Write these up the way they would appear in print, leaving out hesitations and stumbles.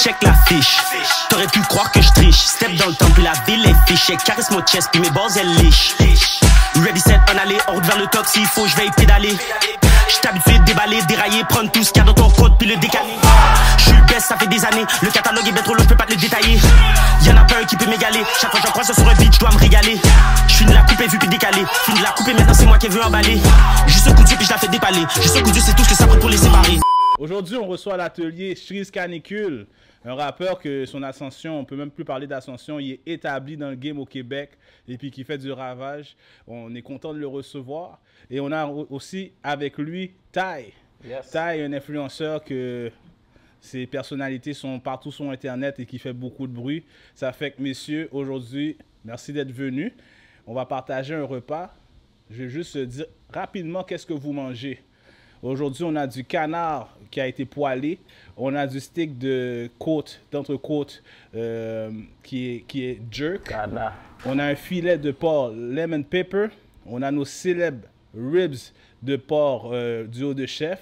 check la fiche. T'aurais pu croire que je triche. Step dans le temps, puis la ville est fichée. Caresse mon chest, puis mes balls elles liche. Ready set, en aller, en route vers le top. S'il faut, je vais y pédaler. J'suis habitué de déballer, dérailler, prendre tout ce qu'il y a dans ton compte, puis le décaler. J'suis best, ça fait des années. Le catalogue est bien trop long, je peux pas te le détailler. Y'en a pas un qui peut m'égaler. Chaque fois que j'en croise sur un beat, j'dois me régaler. J'suis de la coupe et vu puis décalé. Fini de la coupe et maintenant c'est moi qui veux emballer. Juste un coup de Dieu puis je la fais dépaler. Juste un coup de Dieu, c'est tout ce que ça prend pour les séparer. Aujourd'hui, on reçoit à l'atelier Shreeze Canicule, un rappeur que son ascension, on peut même plus parler d'ascension, il est établi dans le game au Québec et puis qui fait du ravage. On est content de le recevoir. Et on a aussi avec lui Ty. Yes. Ty est un influenceur que ses personnalités sont partout sur Internet et qui fait beaucoup de bruit. Ça fait que, messieurs, aujourd'hui, merci d'être venus. On va partager un repas. Je vais juste dire rapidement qu'est-ce que vous mangez. Aujourd'hui, on a du canard qui a été poêlé. On a du steak de côte, d'entrecôte qui est jerk. Canard. On a un filet de porc lemon pepper. On a nos célèbres ribs de porc du haut de chef.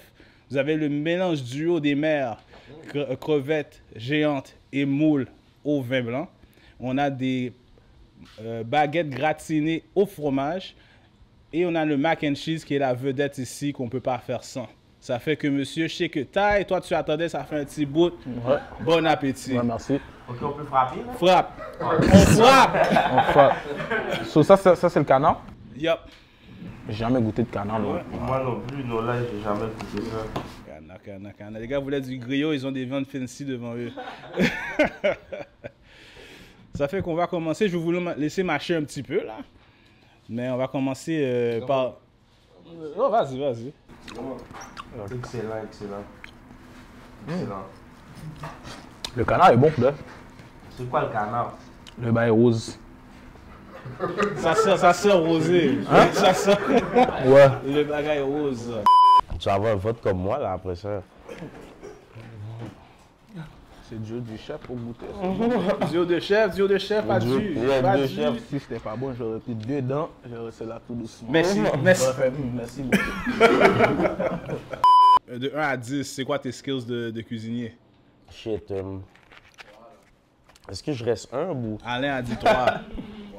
Vous avez le mélange du haut des mers, crevettes géantes et moules au vin blanc. On a des baguettes gratinées au fromage. Et on a le mac and cheese qui est la vedette ici qu'on ne peut pas faire sans. Ça fait que monsieur, je sais que Ty, toi tu attendais, ça fait un petit bout. Ouais. Bon appétit. Ouais, merci. Ok, on peut frapper là? Frappe. On frappe. On frappe. So, ça c'est le canard. Yup. J'ai jamais goûté de canard. Là. Ouais. Moi non plus, non là, j'ai jamais goûté ça. Canard. Les gars voulaient du griot, ils ont des viandes fancy devant eux. Ça fait qu'on va commencer. Je vais vous laisser mâcher un petit peu là. Mais on va commencer par... Oh, vas-y. Excellent. Excellent. Le canard est bon, là. C'est quoi le canard? Le bail rose. Ça sent rosé. Hein? Ça sent... Ouais. Le bagage rose. Tu vas avoir un vote comme moi là après ça. C'est Dieu du chef pour goûter. Duo de chef, pas du. Pas du. Si c'était pas bon, j'aurais pris 2 dents. J'aurais fait là tout doucement. Merci. J'aurais fait, merci beaucoup. De 1 à 10, c'est quoi tes skills de cuisinier? Shit. Est-ce que je reste humble ou... Alain a dit 3.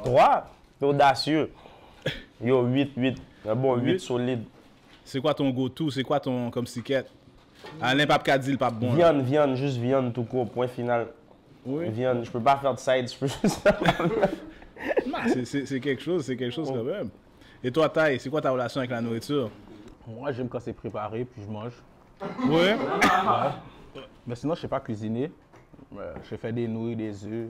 3? T'es audacieux. Yo, 8. Un bon 8 solide. C'est quoi ton go-to? C'est quoi ton comme siquette? Alain Pape dit le pape bon. Viande, juste viande tout court, point final. Oui. Viande, je peux pas faire de side, je peux juste faire... C'est quelque chose quand même. Et toi, Ty, c'est quoi ta relation avec la nourriture? Moi, j'aime quand c'est préparé, puis je mange. Ouais. Mais sinon, je sais pas cuisiner. Je fais des nouilles, des œufs.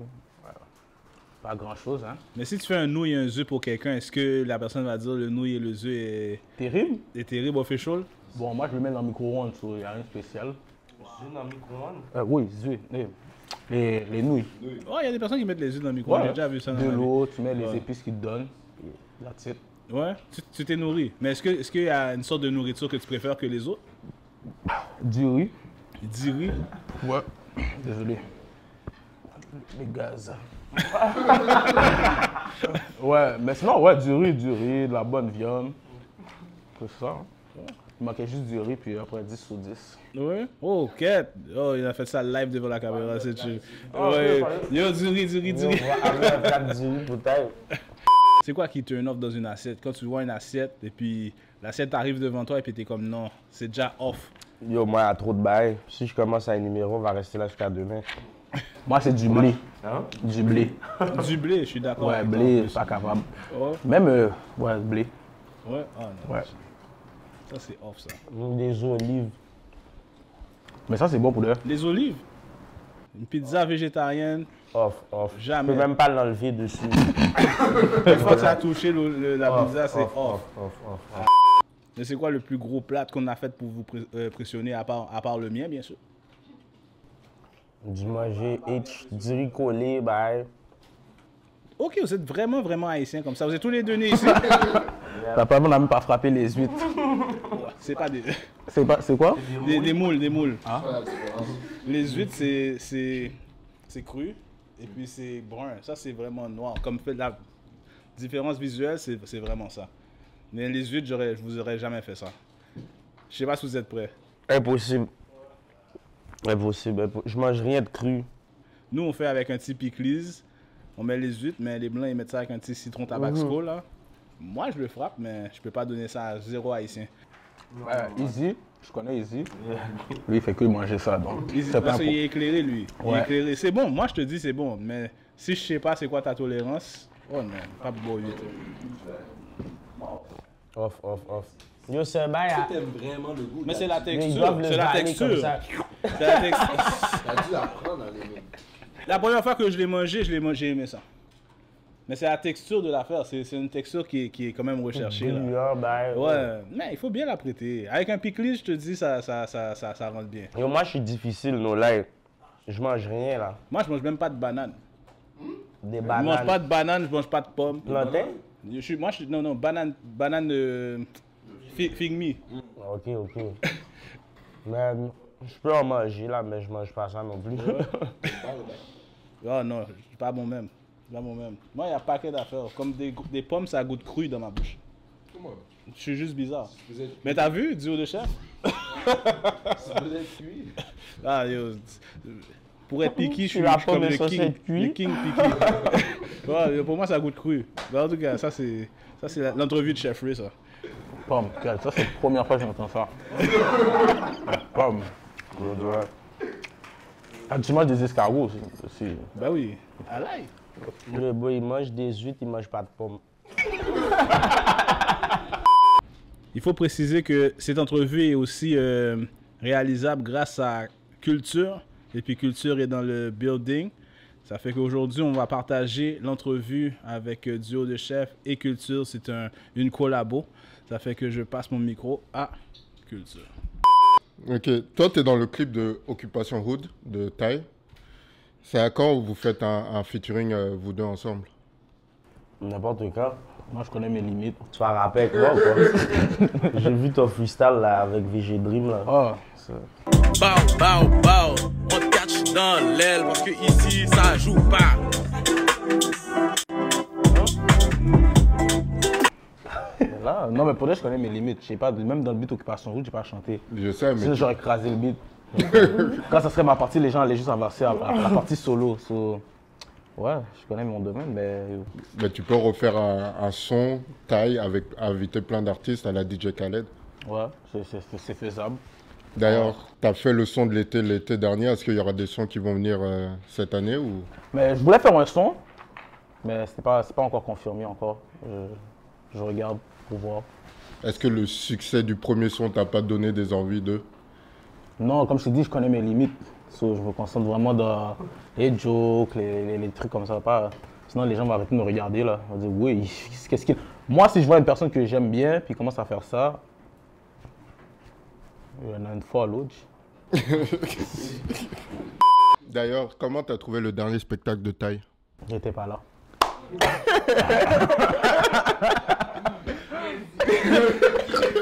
Pas grand-chose, hein. Mais si tu fais un nouille et un œuf pour quelqu'un, est-ce que la personne va dire le nouille et le œuf Terrible. est terrible, official? Bon, moi, je le mets dans le micro-ondes, il n'y a rien de spécial. Dans le micro-ondes? Oui, œufs. Les nouilles. Oh, il y a des personnes qui mettent les œufs dans le micro. J'ai déjà vu ça dans de ma vie. l'eau, tu mets les épices qu'ils te donnent. That's it. Ouais, tu t'es nourri. Mais est-ce qu'il y a une sorte de nourriture que tu préfères que les autres? Du riz. Du riz? Ouais. Désolé. Les gaz. Ouais, mais sinon, ouais, du riz, de la bonne viande. C'est ça. Hein. Il manquait juste du riz, puis après 10 sur 10. Ouais. Oh, Ket. Oh, il a fait ça live devant la caméra, c'est chill. Ah, Ouais. ok, Yo, du riz. Du riz, peut-être. C'est quoi qui turn off dans une assiette? Quand tu vois une assiette et puis l'assiette arrive devant toi et puis t'es comme non, c'est déjà off. Yo, moi, il y a trop de bails. Si je commence à énumérer, on va rester là jusqu'à demain. Moi, c'est du blé. Hein? Du blé. Du blé, je suis d'accord. Ouais, avec toi, blé, en plus. pas capable. Oh, Même, ouais, blé. ouais. Ah non. Ouais. Ça, c'est off, ça. Des olives. Mais ça, c'est bon pour l'heure. Les olives. Une pizza végétarienne. Off. Jamais. Je peux même pas l'enlever dessus. Une fois que ça a touché la pizza, c'est off. Off. Mais c'est quoi le plus gros plat qu'on a fait pour vous pressionner, à part le mien, bien sûr? Du manger, du riz collé, bye. Ok, vous êtes vraiment, vraiment haïtiens comme ça. Vous êtes tous les deux nés ici. Papa, on n'a même pas frappé les huîtres. C'est pas des... C'est quoi? Des moules. Ah. Les huîtres, c'est cru et puis c'est brun. Ça, c'est vraiment noir. Comme fait la différence visuelle, c'est vraiment ça. Mais les huîtres, je vous aurais jamais fait ça. Je sais pas si vous êtes prêts. Impossible. Impossible. Je mange rien de cru. Nous, on fait avec un petit pickles. On met les huîtres, mais les blancs, ils mettent ça avec un petit citron tabasco, là. Moi, je le frappe, mais je peux pas donner ça à 0 haïtien. Easy, je connais Easy. Lui, il fait que manger ça, donc. Parce qu'il est éclairé, lui. Il est Ouais. éclairé. C'est bon, moi, je te dis, c'est bon. Mais si je sais pas c'est quoi ta tolérance, oh non, pas beau huître. Off. Yo, c'est un bail à... T'aimes vraiment le goût. Mais c'est la Mais ils texture. doivent le C'est la vanner comme texture. ça. C'est la texture. T'as dû apprendre à l'aimer. La première fois que je l'ai mangé, j'ai aimé ça. Mais c'est la texture de l'affaire. C'est une texture qui est quand même recherchée. Là. Bouillard, bail. Ouais, mais il faut bien la prêter. Avec un pickles, je te dis, ça rentre bien. Yo, moi, je suis difficile, no lie. Je mange rien, là. Moi, je mange même pas de banane. Des Je mange bananes. pas de banane, je mange pas de pommes. Plantain? Non, banane fig me. Ok. Mais je peux en manger, là, mais je mange pas ça non plus. Oh non, c'est pas bon même. C'est pas bon même. Moi, il y a un paquet d'affaires. Comme des pommes, ça goûte cru dans ma bouche. Comment? Je suis juste bizarre. Vous êtes Mais t'as vu, duo de chef? vous êtes cuit. Ah, yo. Pour être piqué, je suis la comme pomme le est censée king. être cuit. Le king piqué. Ouais, yo, pour moi, ça goûte cru. Mais en tout cas, ça, c'est l'entrevue de Chef Ray, ça. Pomme, ça c'est la première fois que j'entends ça. Pomme. Ah, tu manges des escargots aussi. Ben oui. I like. Le boy, il mange des huîtres, il mange pas de pommes. Il faut préciser que cette entrevue est aussi réalisable grâce à Culture. Et puis Culture est dans le building. Ça fait qu'aujourd'hui, on va partager l'entrevue avec Duo de Chef et Culture. C'est une collabo. Ça fait que je passe mon micro à Culture. Ok, toi, tu es dans le clip de Occupation Hood de Thaï. C'est à quand vous faites un featuring, vous deux ensemble? N'importe quoi. Moi, je connais mes limites. Tu vas rapper avec moi ou quoi? J'ai vu ton freestyle là avec VG Dream là. Oh, c'est... Bao, on te catch dans l'aile parce que ici ça joue pas. Là, non, mais pour vrai, je connais mes limites. Je sais pas, même dans le beat Occupation Route, j'ai pas chanté. Je sais, mais Sinon, j'aurais écrasé le beat. Quand ça serait ma partie, les gens allaient juste avancer à la partie solo. So, ouais, je connais mon domaine, mais tu peux refaire un son Thaï avec inviter plein d'artistes à la DJ Khaled. ouais, c'est faisable. D'ailleurs, tu as fait le son de l'été dernier. Est-ce qu'il y aura des sons qui vont venir cette année ou... Mais je voulais faire un son, mais c'est pas encore confirmé encore. Je regarde pour voir. Est-ce que le succès du premier son t'a pas donné des envies de... Non, comme je t'ai dit, je connais mes limites. So, je me concentre vraiment dans les jokes, les trucs comme ça. Pas... Sinon, les gens vont arrêter de me regarder là. Ils vont dire, oui, qu'est-ce qu'il... Moi, si je vois une personne que j'aime bien, puis il commence à faire ça, il y en a une fois à l'autre. D'ailleurs, comment tu as trouvé le dernier spectacle de Thaï? J'étais pas là.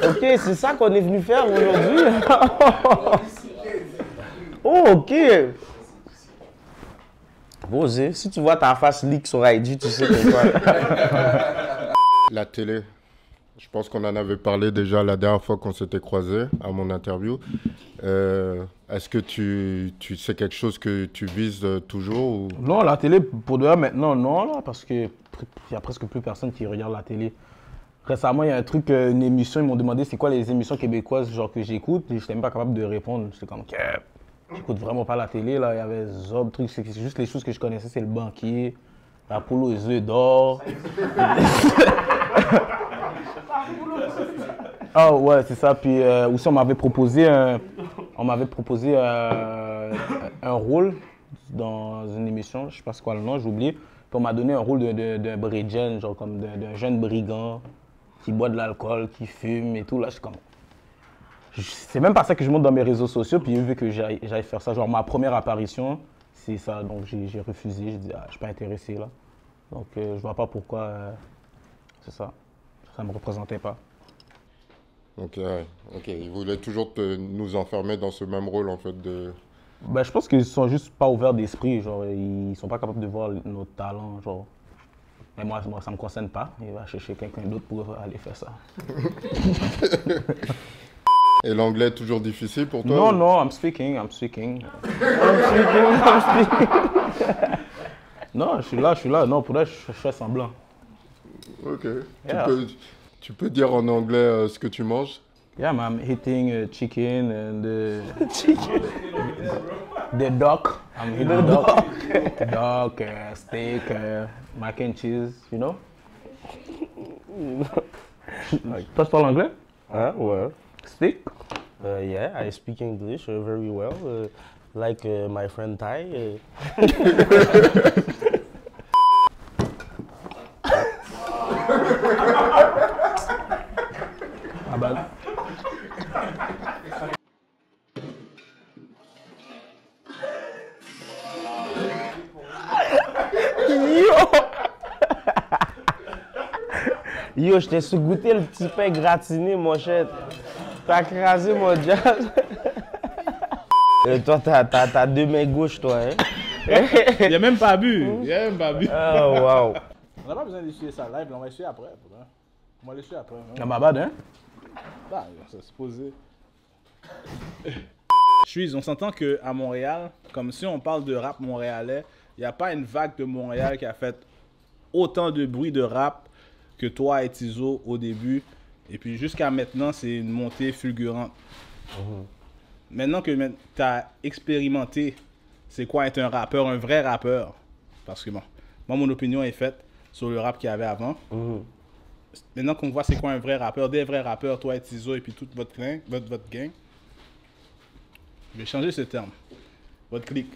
Ok, c'est ça qu'on est venu faire aujourd'hui. Oh, ok. Posé, si tu vois ta face leak sur IG, tu sais pourquoi. La télé. Je pense qu'on en avait parlé déjà la dernière fois qu'on s'était croisés à mon interview. Est-ce que tu sais quelque chose que tu vises toujours ou... Non, la télé, pour de vrai, maintenant, non, là, parce qu'il y a presque plus personne qui regarde la télé. Récemment, il y a un truc, une émission, ils m'ont demandé c'est quoi les émissions québécoises genre que j'écoute, et je n'étais même pas capable de répondre. J'étais comme, j'écoute vraiment pas la télé, là, il y avait Zob, truc, c'est juste les choses que je connaissais, c'est le banquier, Apollo et œufs d'or. Ah ouais, c'est ça. Puis aussi, on m'avait proposé un rôle dans une émission, je sais pas c'est quoi le nom, j'ai oublié. Puis on m'a donné un rôle d'un bridgen, genre comme d'un jeune brigand qui boit de l'alcool, qui fume et tout. Là, je suis comme... C'est même pas ça que je montre dans mes réseaux sociaux. Puis vu que j'aille faire ça, genre ma première apparition, c'est ça. Donc j'ai refusé, j'ai dit, je suis pas intéressé là. Donc je vois pas pourquoi, c'est ça. Ça me représentait pas. Ok, ouais. Ok, ils voulaient toujours nous enfermer dans ce même rôle en fait de... Ben, je pense qu'ils sont juste pas ouverts d'esprit, genre ils sont pas capables de voir notre talent, genre. Mais moi ça me concerne pas, il va chercher quelqu'un d'autre pour aller faire ça. Et l'anglais toujours difficile pour toi? Non, ou- non, I'm speaking. Non, je suis là. Non, pour là, je fais semblant. Ok. Yeah. Tu peux dire en anglais ce que tu manges? Yeah, man, I'm eating chicken and the duck. I'm eating duck. Duck, steak, mac and cheese, you know? Toi, tu parles anglais? Hein? Ouais. Steak? Yeah, I speak English very well. Like my friend Ty. Ah bah. Yo, je t'ai sous-goûté le petit pain gratiné, mon cher. T'as crasé mon jazz. Toi, t'as deux mains gauches, toi, hein? Il a même pas bu. Il a même pas bu. Oh, wow. On n'a pas besoin d'essuyer ça live, on va essuyer après. On va l'essuyer après. Dans ma bad, hein? Ah, ça se poser. On s'entend qu'à Montréal, comme si on parle de rap montréalais, il n'y a pas une vague de Montréal qui a fait autant de bruit de rap que toi et Tizo au début. Et puis jusqu'à maintenant, c'est une montée fulgurante. Maintenant que tu as expérimenté, c'est quoi être un rappeur, un vrai rappeur? Parce que bon, moi, mon opinion est faite sur le rap qu'il y avait avant. Maintenant qu'on voit c'est quoi un vrai rappeur, des vrais rappeurs, toi et Tizo et puis toute votre gang, votre gang. Je vais changer ce terme. Votre clique.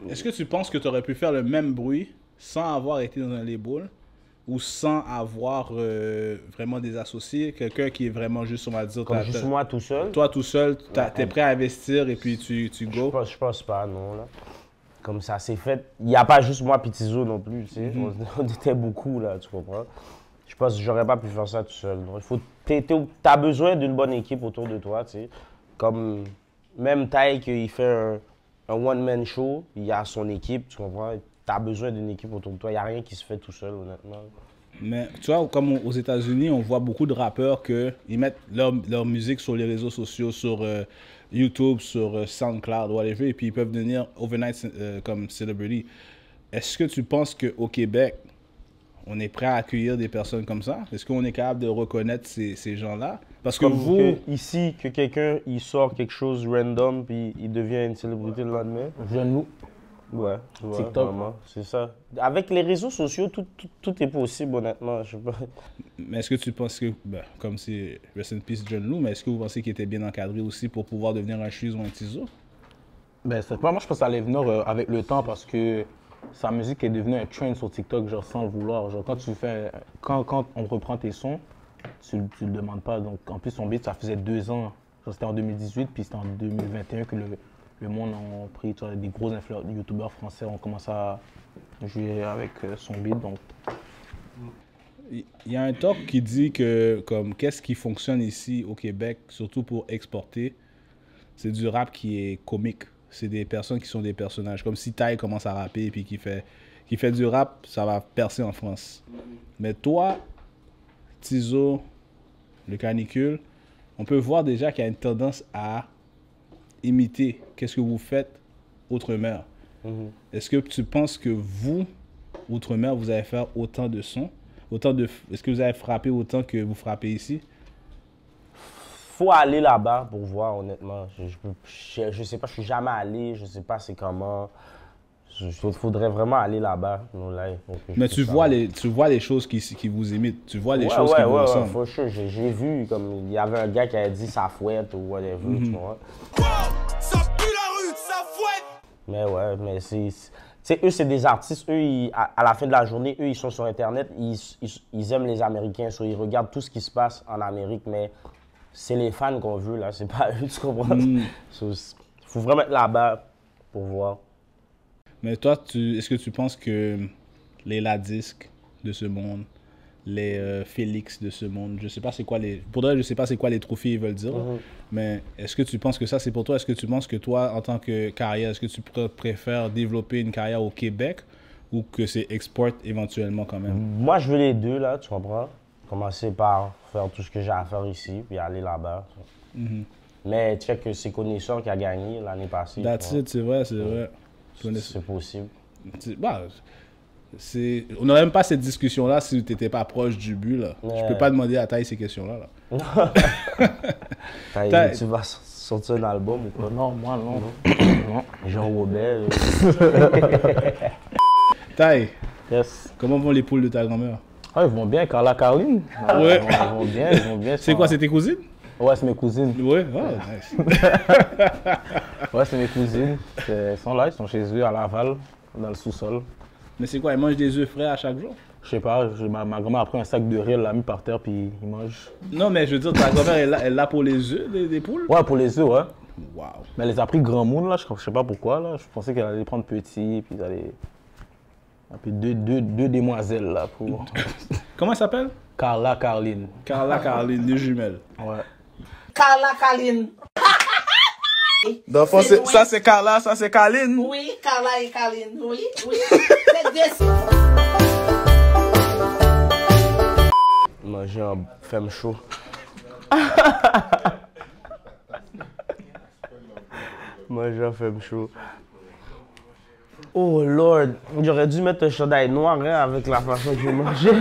Est-ce que tu penses que tu aurais pu faire le même bruit sans avoir été dans un label ou sans avoir vraiment des associés, quelqu'un qui est vraiment juste, on va dire, Comme juste moi tout seul? toi tout seul, t'es prêt à investir et puis tu go? Je pense pas, non, là. Comme ça s'est fait. Il n'y a pas juste moi et Tizo non plus, tu sais. On était beaucoup, là, tu comprends? Je pense que j'aurais pas pu faire ça tout seul. Non. T'as besoin d'une bonne équipe autour de toi, tu sais. Comme même Ty, il fait un one-man show, il a son équipe, tu comprends? T'as besoin d'une équipe autour de toi. Il n'y a rien qui se fait tout seul, honnêtement. Mais tu vois, comme aux États-Unis, on voit beaucoup de rappeurs qu'ils mettent leur musique sur les réseaux sociaux, sur YouTube, sur SoundCloud, whatever, et puis ils peuvent devenir overnight comme celebrity. Est-ce que tu penses qu'au Québec, on est prêt à accueillir des personnes comme ça? Est-ce qu'on est capable de reconnaître ces gens-là? Parce que Comme vous... ici, que quelqu'un, il sort quelque chose random, puis il devient une célébrité le lendemain. Jeune Ouais, tu vois, TikTok. vraiment, c'est ça. Avec les réseaux sociaux, tout est possible, honnêtement. Je sais pas. Mais est-ce que tu penses que, ben, comme c'est Rest in Peace John Lou, mais est-ce que vous pensez qu'il était bien encadré aussi pour pouvoir devenir un Shoes ou un Tizo? Ben, c'est pas moi, je pense que ça allait venir avec le temps parce que sa musique est devenue un trend sur TikTok, genre sans le vouloir. Genre, quand on reprend tes sons, tu le demandes pas. Donc, en plus, son beat, ça faisait 2 ans. Genre, c'était en 2018, puis c'était en 2021 que le monde a pris, tu vois, des gros youtubeurs français ont commencé à jouer avec son beat. Donc, Il y a un talk qui dit que, comme, qu'est-ce qui fonctionne ici au Québec, surtout pour exporter, c'est du rap qui est comique. C'est des personnes qui sont des personnages. Comme si Ty commence à rapper et puis qui fait du rap, ça va percer en France. Mais toi, Tizo, le Canicule, on peut voir déjà qu'il y a une tendance à imiter qu'est-ce que vous faites outre-mer. Est-ce que tu penses que vous, outre-mer, vous allez faire autant de sons? Est-ce que vous allez frapper autant que vous frappez ici? Faut aller là-bas pour voir, honnêtement. Je sais pas, je suis jamais allé, je sais pas c'est comment. Il faudrait vraiment aller là-bas. Mais tu vois les choses qui vous imitent, tu vois les choses qui vous ressemblent. For sure. J'ai vu, comme il y avait un gars qui avait dit ça fouette ou whatever, tu vois. Ça pue la rue, ça fouette! Mais ouais, mais c'est eux, c'est des artistes. Eux, à la fin de la journée, eux, ils sont sur Internet. Ils aiment les Américains. Ils regardent tout ce qui se passe en Amérique. Mais c'est les fans qu'on veut, là. C'est pas eux, tu comprends? Faut vraiment être là-bas pour voir. Mais toi, est-ce que tu penses que les Ladisc de ce monde, les Félix de ce monde, je sais pas c'est quoi je sais pas c'est quoi les trophées ils veulent dire, mais est-ce que tu penses que ça c'est pour toi? Est-ce que tu penses que toi, en tant que carrière, est-ce que tu préfères développer une carrière au Québec ou que c'est export éventuellement quand même? Moi, je veux les deux, là, tu comprends? Commencer par faire tout ce que j'ai à faire ici, puis aller là-bas. Mais check que c'est Connaisseur qui a gagné l'année passée. That's it, c'est vrai, c'est vrai. C'est possible. Bah, on n'aurait même pas cette discussion-là si tu n'étais pas proche du but. Là. Je peux pas demander à Taille ces questions-là. Là. Tu vas sortir un album ou quoi? Non, moi, non. Jean-Robert. Taille, Yes. comment vont les poules de ta grand-mère? Ah, ils vont bien, Carla, Caroline. Ouais. Ils vont bien, ils vont bien. C'est quoi, c'est tes cousines? Ouais, c'est mes cousines. Ouais, oh, nice. Ouais, c'est mes cousines. Ils sont là, ils sont chez eux à Laval, dans le sous-sol. Mais c'est quoi, ils mangent des œufs frais à chaque jour? Je sais pas, ma grand-mère a pris un sac de riz, elle l'a mis par terre, puis ils mangent. Non, mais je veux dire, ta grand-mère, elle l'a pour les œufs des poules? Ouais, pour les œufs, ouais. Wow. Mais elle les a pris grand monde, là, je sais pas pourquoi, là. Je pensais qu'elle allait les prendre petits, puis ils allaient... Et puis deux demoiselles, là, pour... Comment elle s'appelle? Carla, Caroline. Carla, Caroline, deux jumelles. Ouais. Carla Caline. Donc, ça c'est Carla, ça c'est Caroline. Oui, Carla et Caline. Oui, oui. C'est deux. Manger un femme chaud. Manger un femme chaud. Oh Lord, j'aurais dû mettre un chandail noir hein, avec la façon que je mangeais.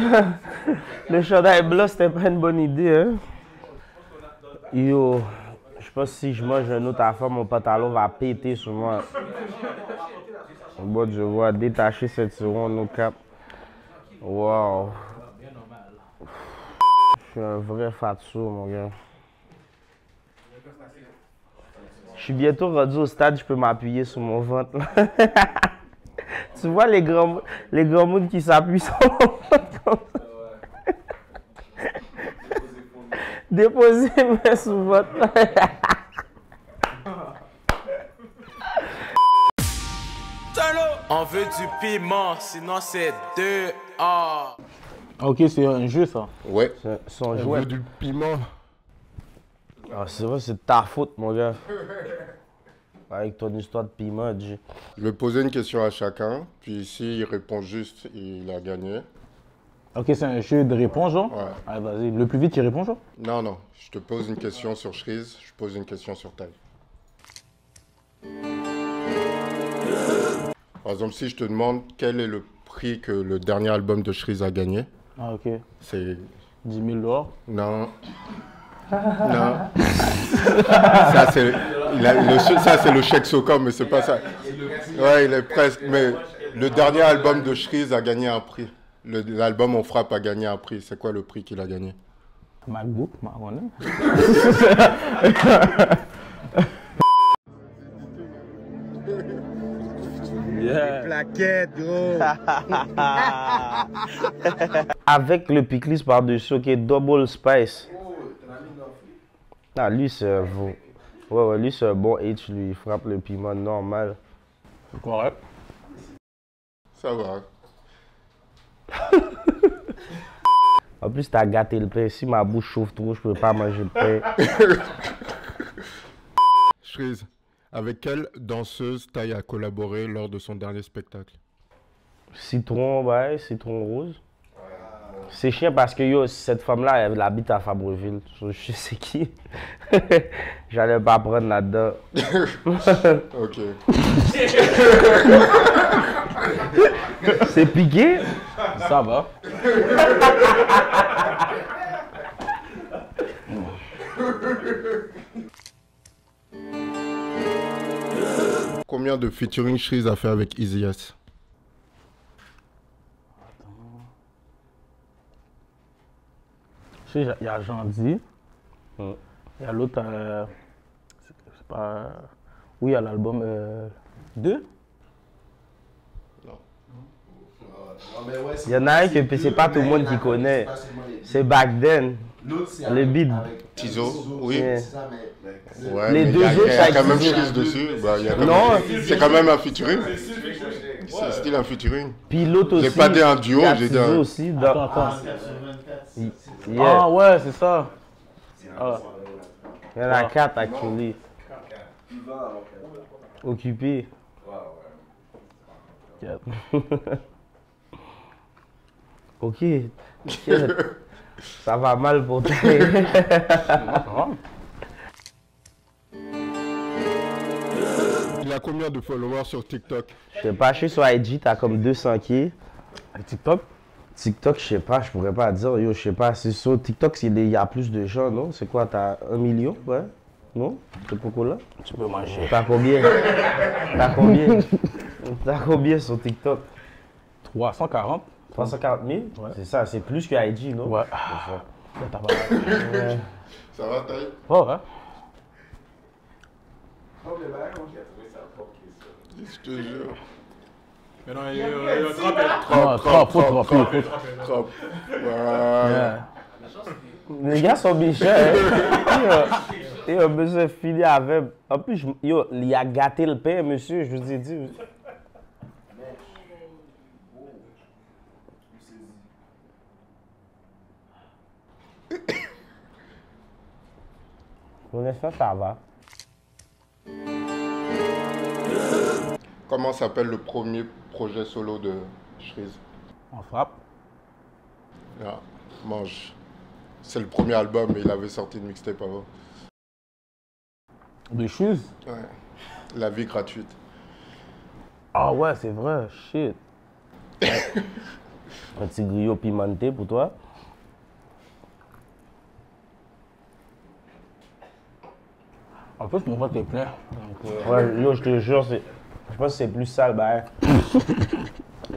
Le chandail blanc, c'était pas une bonne idée. Hein? Yo, je pense que si je mange une autre affaire, mon pantalon va péter sur moi. Bon, je vois détacher cette seconde au cap. Wow. Je suis un vrai fatsou, mon gars. Je suis bientôt rendu au stade, je peux m'appuyer sur mon ventre. Tu vois les grands mondes qui s'appuient sur mon ventre comme ça. Déposer mes mains sur le ventre. On veut du piment, sinon c'est dehors. Ok, c'est un jeu, ça. Ouais. Son On jouet. veut du piment. Ah, c'est vrai, c'est de ta faute, mon gars. Avec ton histoire de piment, G. Je vais poser une question à chacun, puis s'il répond juste, il a gagné. Ok, c'est un jeu de réponse, genre? Ouais. Allez, vas-y. Le plus vite, il répond, genre? Non, non, je te pose une question sur Shreeze, je pose une question sur Taille. Par exemple, si je te demande quel est le prix que le dernier album de Shreeze a gagné, Ah, ok. c'est... 10 000 $. Non. Non. Ça, c'est ça, c'est le chèque Socom, mais c'est pas ça. Ouais, il est presque. Mais le dernier album de Shreeze a gagné un prix. L'album On Frappe a gagné un prix. C'est quoi le prix qu'il a gagné? MacBook, marronné. Plaquette, gros. Avec le pickles par-dessus, ok, double spice. Ah, lui, c'est un bon. Ouais, lui, c'est un bon H, lui. Il frappe le piment normal. C'est correct. Ça va. En plus, t'as gâté le pain. Si ma bouche chauffe trop, je peux pas manger le pain. Shreeze, avec quelle danseuse Taille a collaboré lors de son dernier spectacle? Citron, ouais, citron rose. C'est chiant parce que yo, cette femme-là, elle habite à Fabreville. Je sais qui. J'allais pas prendre là-dedans. Ok. C'est piqué? Ça va. Combien de featuring Shreeze a fait avec Easy S? Je sais, il y a Jandy. Il y a l'autre. C'est pas. Oui, il y a l'album 2. Il y en a un que c'est pas tout le monde qui connaît. C'est Back Then. Le beat. Tizo, oui. Yeah. Ouais, Les mais deux il y a autres, quand même Tizo. Shreeze dessus. Bah, il y a quand Non. même- c'est quand même un featuring. C'est style un featuring. Puis l'autre aussi. J'ai pas dit un duo, il y a j'ai dit Tizo un- aussi. Attends. Yeah. Ah ouais, c'est ça. Ah. Il y en a 4 actually. Occupé. Yeah. Ok. Shit. Ça va mal pour toi. Il a combien de followers sur TikTok? Je sais pas, je suis sur IG, t'as comme 200 qui. Et TikTok? TikTok, je sais pas, je pourrais pas dire. Yo, je sais pas, c'est sur TikTok, il y a plus de gens, non? C'est quoi, t'as 1 million? Ouais? Non? C'est beaucoup là? Tu peux manger. T'as combien? T'as combien? T'as combien sur TikTok? 340? 340 000? Ouais. C'est ça, c'est plus que IG, non? Ouais. C'est ça. Ça va, Taï? Ouais, ouais. Je te jure. Mais non, il y a Trop. Trop. Voilà. Les gars sont méchants, hein? Yo, monsieur fini avec. En plus, yo, il a gâté le pain, monsieur, je vous ai dit. Honnêtement, ça va. Comment s'appelle le premier projet solo de Shreeze? On frappe. Ah, mange. C'est le premier album, mais il avait sorti une mixtape avant. Des choses? Ouais. La vie gratuite. Ah ouais, c'est vrai. Shit. Un petit griot pimenté pour toi. En plus, mon ventre est plein. Donc, Ouais, yo, je te jure, je pense que c'est plus sale, ben.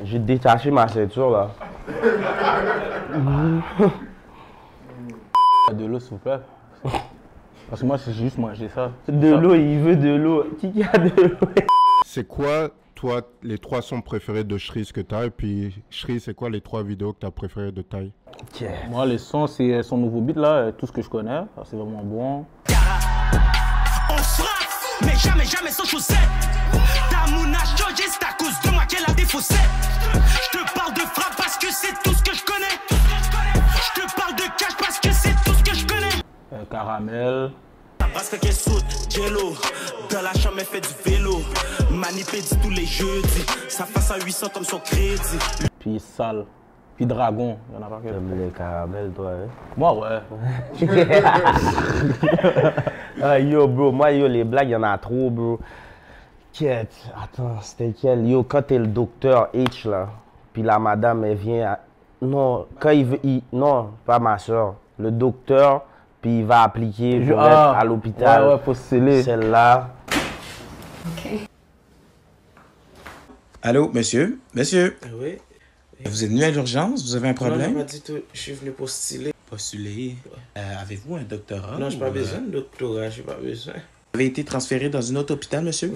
J'ai détaché ma ceinture, là. de l'eau, s'il vous plaît. Parce que moi, c'est juste manger ça. De l'eau, il veut de l'eau. Qui a de l'eau? C'est quoi, toi, les 3 sons préférés de Shreeze que t'as? Et puis, Shreeze, c'est quoi les 3 vidéos que t'as préférées de Taï? Moi, les sons, c'est son nouveau beat là, tout ce que je connais. C'est vraiment bon. On frappe, mais jamais sans chaussette. Ta mouna changé, c'est à cause de moi qu'elle a défaussé. Je te parle de frappe parce que c'est tout ce que je connais. Je te parle de cash parce que c'est tout ce que je connais. Caramel. Parce que qu'elle saute, jello. Dans la chambre, elle fait du vélo. Manipédie tous les jeudis. Ça passe à 800 comme son crédit. Puis sale. Puis dragon. Il y en a pas que. T'aimes les caramels, toi, hein? Moi, ouais. Ah, yo, bro, moi, yo, les blagues, il y en a trop, bro. Quête, attends, c'était quel? Yo, quand t'es le docteur H, là, puis la madame, elle vient. Non, quand il veut. Non, pas ma soeur. Le docteur, puis il va appliquer pour être à l'hôpital. Ouais, faut se sceller. Celle-là. Allô, monsieur? Monsieur? Oui. Vous êtes venu à l'urgence? Vous avez un problème? Non, pas du tout. Je suis venu postuler. Postuler? Avez-vous un doctorat? Non, je n'ai pas besoin de doctorat. Je n'ai pas besoin. Vous avez été transféré dans un autre hôpital, monsieur?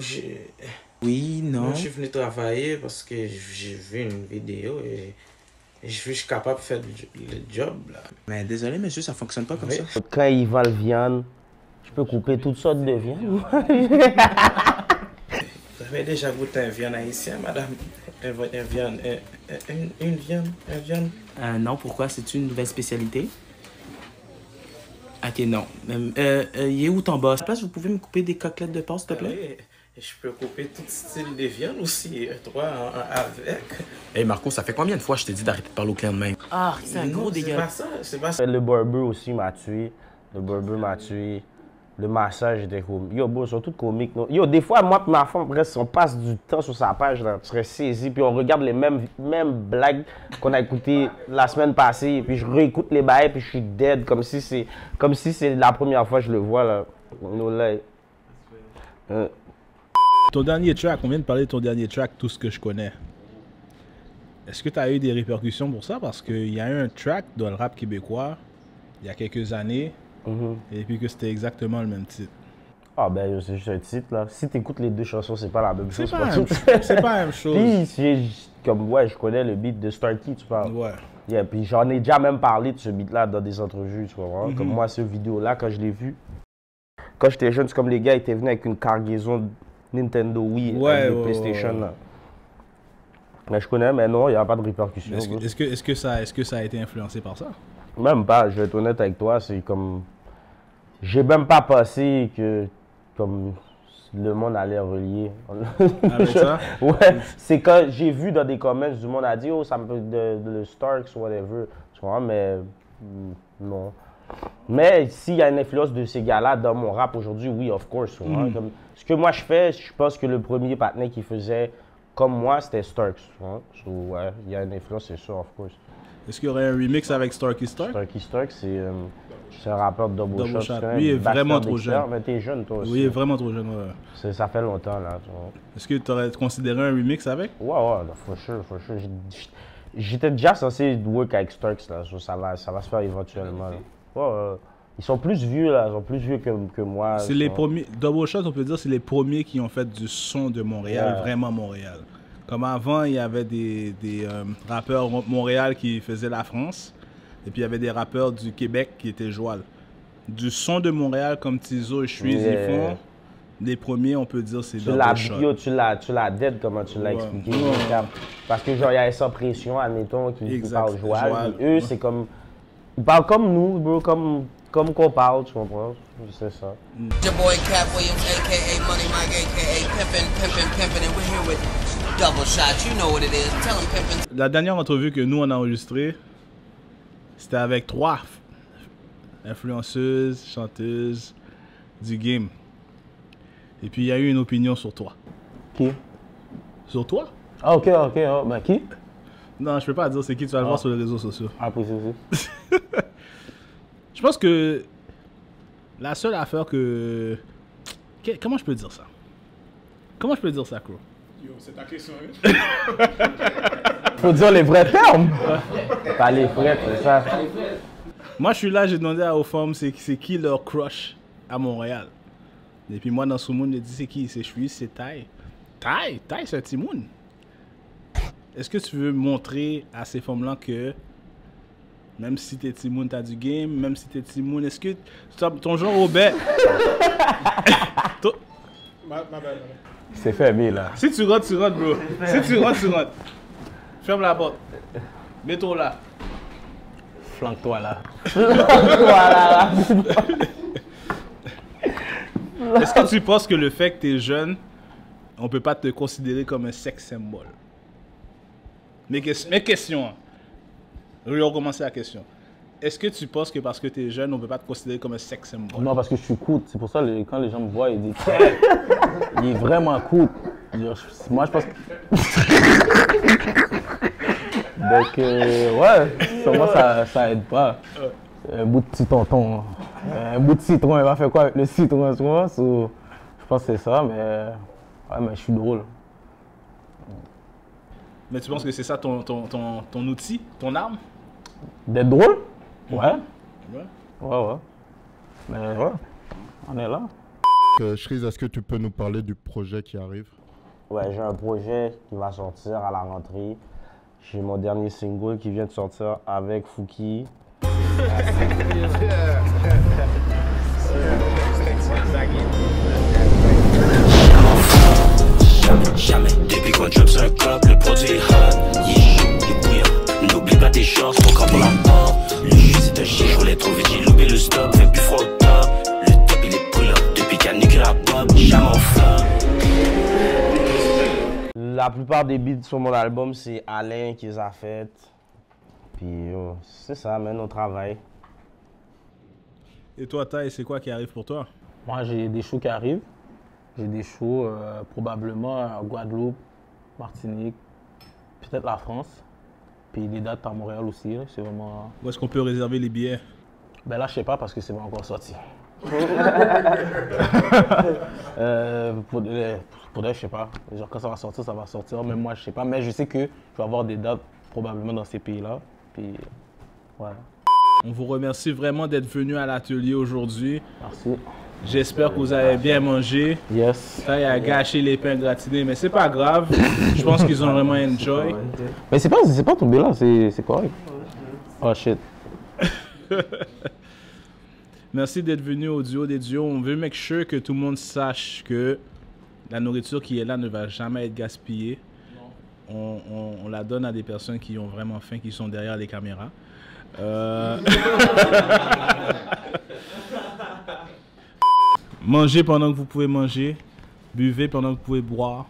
Oui, non. Non, je suis venu travailler parce que j'ai vu une vidéo et je suis capable de faire le job, là. Mais désolé, monsieur, ça fonctionne pas comme ça. Quand il vend le viande, je peux couper toutes sortes de viande. Vous avez déjà goûté un viande haïtien, madame? Une viande? Non, pourquoi? C'est une nouvelle spécialité? Ok, non. Il est où ton boss? À la place, vous pouvez me couper des côtelettes de porc, s'il te plaît? Oui, je peux couper tout style de viande aussi, toi, avec. Hey Marco, ça fait combien de fois je t'ai dit d'arrêter de parler au client de même? Ah, c'est un gros dégât. C'est pas ça. Le barber aussi m'a tué. Le barber m'a tué. Le massage était comique. Yo, bro, ils sont tous comiques. Non? Yo, des fois, moi et ma femme, presque, on passe du temps sur sa page, là, tu serais saisi, puis on regarde les mêmes blagues qu'on a écoutées la semaine passée, puis je réécoute les bails, puis je suis dead, comme si c'est la première fois que je le vois, là. No lie. Ton dernier track, on vient de parler de ton dernier track, Tout ce que je connais. Est-ce que tu as eu des répercussions pour ça? Parce qu'il y a eu un track dans le rap québécois, il y a quelques années, et puis que c'était exactement le même titre. Ah ben, c'est juste un titre, là. Si tu écoutes les deux chansons, c'est pas la même chose. C'est pas la même chose. Puis, comme, ouais, je connais le beat de Starkey, tu parles. Ouais. Yeah, puis j'en ai déjà même parlé de ce beat-là dans des entrevues, tu vois. Comme moi, cette vidéo-là, quand je l'ai vu, quand j'étais jeune, c'est comme les gars étaient venus avec une cargaison Nintendo Wii de PlayStation, là. Mais je connais, mais non, il n'y a pas de répercussions. Est-ce que ça a été influencé par ça? Même pas, je vais être honnête avec toi, c'est comme... J'ai même pas pensé que comme le monde allait relier. Avec ça? Ouais, c'est quand j'ai vu dans des comments du monde a dit « Oh, ça me peut de Starks, whatever ». Tu vois, mais Non. Mais s'il y a une influence de ces gars-là dans mon rap aujourd'hui, oui, of course. Ouais. Comme, ce que moi je fais, je pense que le premier partenaire qui faisait comme moi, c'était Starks. Ouais. So, ouais, il y a une influence, c'est sûr, of course. Est-ce qu'il y aurait un remix avec Starky Stark? Starky Stark, c'est un rappeur de Double Shot. Lui, il est vraiment trop jeune. Mais t'es jeune, toi aussi. Oui, il est vraiment trop jeune, ouais. Ça fait longtemps, là. Est-ce que tu aurais considéré un remix avec? Ouais, for sure. J'étais déjà censé work avec Starks, là. So, ça va se faire éventuellement. Là. Ouais, ils sont plus vieux, là. Ils sont plus vieux que moi. C'est les premiers. Double Shot, on peut dire, c'est les premiers qui ont fait du son de Montréal, vraiment Montréal. Comme avant, il y avait des rappeurs Montréal qui faisaient la France. Et puis il y avait des rappeurs du Québec qui étaient Joal. Du son de Montréal comme Tizo et Shreeze, ils font. Les premiers, on peut dire, c'est Double Shot. Tu l'as dead, comment tu l'as expliqué. Parce que genre, il y a Sans Pression, admettons, qui parle Joal. Eux, c'est comme... Ils parlent comme nous, bro, comme qu'on parle, tu comprends? C'est ça. Your boy Cap Williams, a.k.a. Money Mike, a.k.a. Pimpin', and we're here with Double Shot. You know what it is. Tell him Pimpin'. La dernière entrevue que nous, on a enregistrée, c'était avec 3 influenceuses, chanteuses du game. Et puis, il y a eu une opinion sur toi. Qui? Sur toi? Ah, ok. Oh, ben, qui? Non, je peux pas dire c'est qui, tu vas le voir sur les réseaux sociaux. Ah, possible. Je pense que la seule affaire que... Comment je peux dire ça? Comment je peux dire ça, Crow? Yo, c'est ta question, Faut dire les vrais termes. Pas les vrais, c'est ça. Moi, je suis là, j'ai demandé aux femmes c'est qui leur crush à Montréal. Et puis moi, dans ce monde, j'ai dit c'est qui? C'est Shreeze, c'est Ty. Ty, c'est un Timoun. Est-ce que tu veux montrer à ces femmes-là que même si t'es Timoun, t'as du game, même si t'es Timoun, est-ce que ton genre Robert... Ma belle. C'est fermé, là. Si tu rentres, bro. Si tu rentres. Ferme la porte. Mets-toi là. Flanque-toi là. Est-ce que tu penses que le fait que t'es jeune, on peut pas te considérer comme un sex symbole? Mes questions. Je vais recommencer la question. Est-ce que tu penses que parce que tu es jeune, on ne peut pas te considérer comme un sex symbol? Non, parce que je suis cool. C'est pour ça que quand les gens me voient, ils disent il est vraiment cool. Moi, je pense que... Donc, ouais, sur moi, ça aide pas. Un bout de petit tonton. Un bout de citron, il va faire quoi avec le citron? Je pense que c'est ça, mais... Ouais, mais je suis drôle. Mais tu penses que c'est ça ton outil, ton arme? D'être drôle? Ouais. Ouais. Mais ouais, on est là. Shreeze, est-ce que tu peux nous parler du projet qui arrive? Ouais, j'ai un projet qui va sortir à la rentrée. J'ai mon dernier single qui vient de sortir avec Fouki. Jamais, depuis qu'on drop sur un club, le produit est hot, il est chaud, il est bouillant. N'oublie pas tes shorts, mon corps pour la porte. Le jus c'est un chien, je voulais trop vite, j'ai loupé le stop, fait plus froid au top. Le top il est brûlant, depuis qu'il y a niqué la pop, jamais en flop. La plupart des beats sur mon album, c'est Alain qui les a fait. Puis c'est ça, man, on travaille. Et toi, Ty, c'est quoi qui arrive pour toi? Moi, j'ai des shows qui arrivent. J'ai des shows probablement à Guadeloupe, Martinique, peut-être la France. Puis des dates à Montréal aussi. C'est vraiment... Où est-ce qu'on peut réserver les billets? Ben là, je sais pas parce que c'est pas encore sorti. Pour je sais pas. Genre quand ça va sortir, ça va sortir. Même moi, je sais pas. Mais je sais que je vais avoir des dates probablement dans ces pays-là. Puis voilà. On vous remercie vraiment d'être venu à l'atelier aujourd'hui. Merci. J'espère que vous avez bien mangé. Yes. Ça, il a gâché les pains gratinés, mais c'est pas grave. Je pense qu'ils ont vraiment enjoy. Mais c'est pas tombé là, c'est correct. Oh shit. Merci d'être venu au Duo des Duos. On veut make sure que tout le monde sache que la nourriture qui est là ne va jamais être gaspillée. On la donne à des personnes qui ont vraiment faim, qui sont derrière les caméras. Mangez pendant que vous pouvez manger, buvez pendant que vous pouvez boire.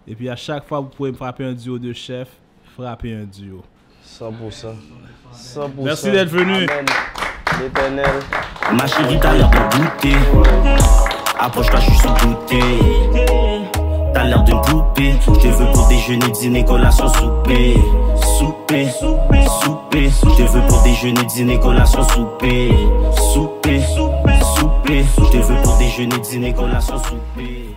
Et puis à chaque fois que vous pouvez frapper un duo de chef, frappez un duo. 100%. 100%. Merci d'être venu. Amen. L'éternel. Ma chérie, t'as l'air de goûter. Approche-toi, je suis sous-goûté. T'as l'air d'une poupée. Je te veux pour déjeuner, dîner, collation, souper. Souper, souper. Je te veux pour déjeuner, dîner, collation, souper. Souper, souper. Je te veux pour déjeuner, dîner, collation, souper.